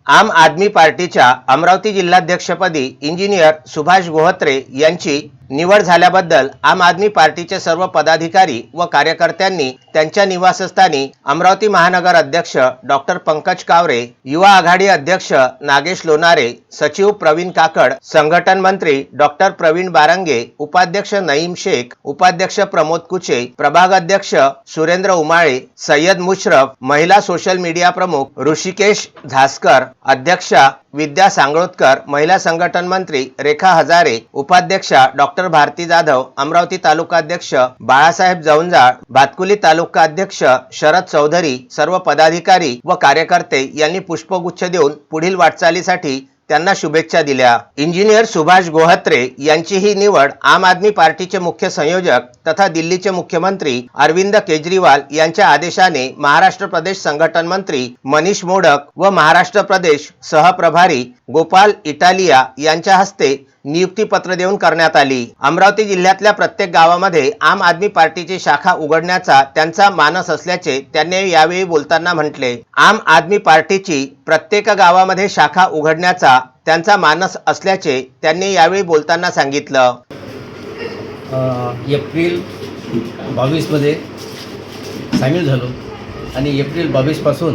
आम आदमी पार्टीच्या अमरावती जिल्हाध्यक्षपदी इंजिनियर सुभाष गोहत्रे यांची निवड झाल्याबद्दल आम आदमी पार्टीचे सर्व पदाधिकारी व कार्यकर्त्यांनी त्यांच्या निवासस्थानी अमरावती महानगर अध्यक्ष डॉक्टर पंकज कावरे, युवा आघाडी अध्यक्ष नागेश लोनारे, सचिव प्रवीण काकड, संघटन मंत्री डॉक्टर प्रवीण बारंगे, उपाध्यक्ष नईम शेख, उपाध्यक्ष प्रमोद कुचे, प्रभाग अध्यक्ष सुरेंद्र उमाळे, सय्यद मुशरफ, महिला सोशल मीडिया प्रमुख ऋषिकेश झास्कर, अध्यक्षा विद्या सांगोळकर, महिला संघटन मंत्री रेखा हजारे, उपाध्यक्षा डॉक्टर भारती जाधव, अमरावती तालुकाध्यक्ष बाळासाहेब जवंजाळ, भातकुली तालुका अध्यक्ष शरद चौधरी, सर्व पदाधिकारी व कार्यकर्ते यांनी पुष्पगुच्छ देऊन पुढील वाटचालीसाठी त्यांना शुभेच्छा दिल्या। इंजिनियर सुभाष गोहत्रे यांची ही निवड आम आदमी पार्टीचे मुख्य संयोजक तथा दिल्लीचे मुख्यमंत्री अरविंद केजरीवाल यांच्या आदेशाने महाराष्ट्र प्रदेश संघटन मंत्री मनीष मोडक व महाराष्ट्र प्रदेश सहप्रभारी गोपाल इटालिया यांच्या हस्ते नियुक्ती पत्र देऊन करण्यात आली। अमरावती जिल्ह्यातल्या प्रत्येक गावामध्ये आम आदमी पार्टीची शाखा उघडण्याचा त्यांचा मानस असल्याचे त्यांनी यावेळी बोलताना म्हटले। आम आदमी पार्टीची प्रत्येक गावामध्ये शाखा उघडण्याचा त्यांचा मानस असल्याचे त्यांनी यावेळी बोलताना सांगितलं। एप्रिल 22 मध्ये सामील झालो आणि एप्रिल 22 पासून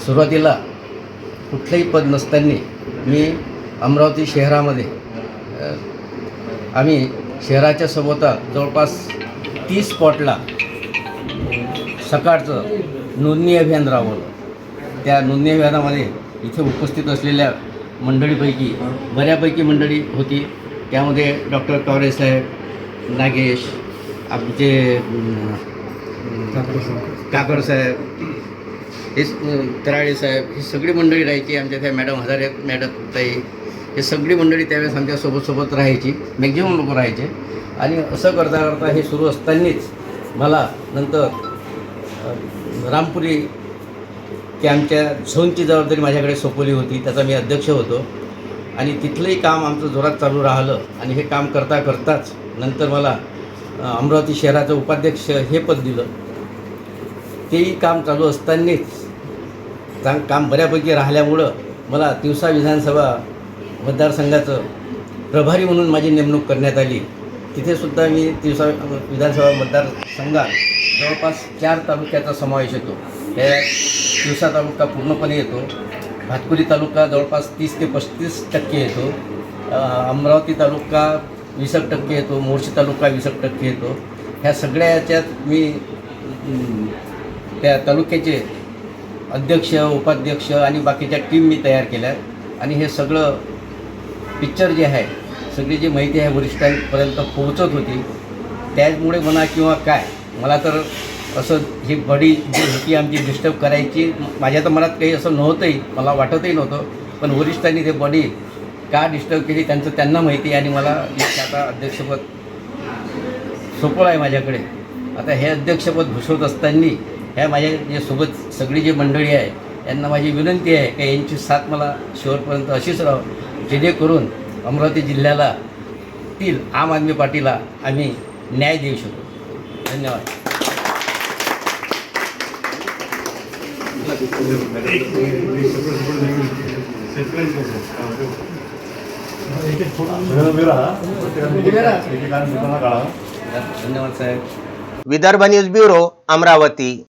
सुरुवातीला कुठलेही पद नसताना मी अमरावती शहरामध्ये आम्ही शहराच्या सोबत जवळपास 30 स्पॉटला सकाळचं नोंदणी अभियान राबवलं। त्या नोंदणी अभियानामध्ये इथे उपस्थित असलेल्या मंडळीपैकी बऱ्यापैकी मंडळी होती। त्यामध्ये डॉक्टर कावरे साहेब, नागेश, आमचे काकड साहेब, हे तराळे साहेब, ही सगळी मंडळी राहायची। आमच्या त्या मॅडम हजारे मॅडम ताई, हे सगळी मंडळी त्यावेळेस आमच्या सोबत राहायची, मॅक्झिमम लोक राहायचे। आणि असं करता करता हे सुरू असतानाच मला नंतर रामपुरी कॅम्पच्या झोनची जबाबदारी माझ्याकडे सोपवली होती। त्याचा मी अध्यक्ष होतो आणि तिथलंही काम आमचं जोरात चालू राहिलं आणि हे काम करता करताच नंतर मला अमरावती शहराचं उपाध्यक्ष हे पद दिलं। तेही काम चालू असतानाच काम बऱ्यापैकी राहिल्यामुळं मला तिवसा विधानसभा मतदारसंघाचं प्रभारी म्हणून माझी नेमणूक करण्यात आली। तिथेसुद्धा मी तिवसा विधानसभा मतदारसंघात जवळपास 4 तालुक्याचा समावेश येतो। त्या तिवसा तालुका पूर्णपणे येतो, भातकुली तालुका जवळपास 30 ते 35% येतो, अमरावती तालुका 20% येतो, मोर्शी तालुका 20% येतो। ह्या सगळ्या याच्यात मी त्या तालुक्याचे अध्यक्ष, उपाध्यक्ष आणि बाकीच्या टीम मी तयार केल्या आणि हे सगळं पिक्चर जे आहे, सगळी जी माहिती आहे वरिष्ठांपर्यंत पोहोचत होती। त्याचमुळे म्हणा किंवा काय, मला तर असं ही बडी जी होती आमची डिस्टर्ब करायची, माझ्या तर मनात काही असं नव्हतंही, मला वाटतही नव्हतं। पण वरिष्ठांनी ते बडी का डिस्टर्ब केली त्यांचं त्यांना माहिती आहे आणि मला आता अध्यक्षपद सोपवलं आहे माझ्याकडे। आता हे अध्यक्षपद भूषवत असताना ह्या माझ्या जे सोबत सगळी जी मंडळी आहे यांना माझी विनंती आहे की यांची साथ मला शेवटपर्यंत अशीच राहो, जेणेकरून अमरावती जिल्ह्याला आम आदमी पार्टीला आम्ही न्याय देऊ शकू। धन्यवाद। धन्यवाद साहेब। Vidarbha news bureau, Amravati.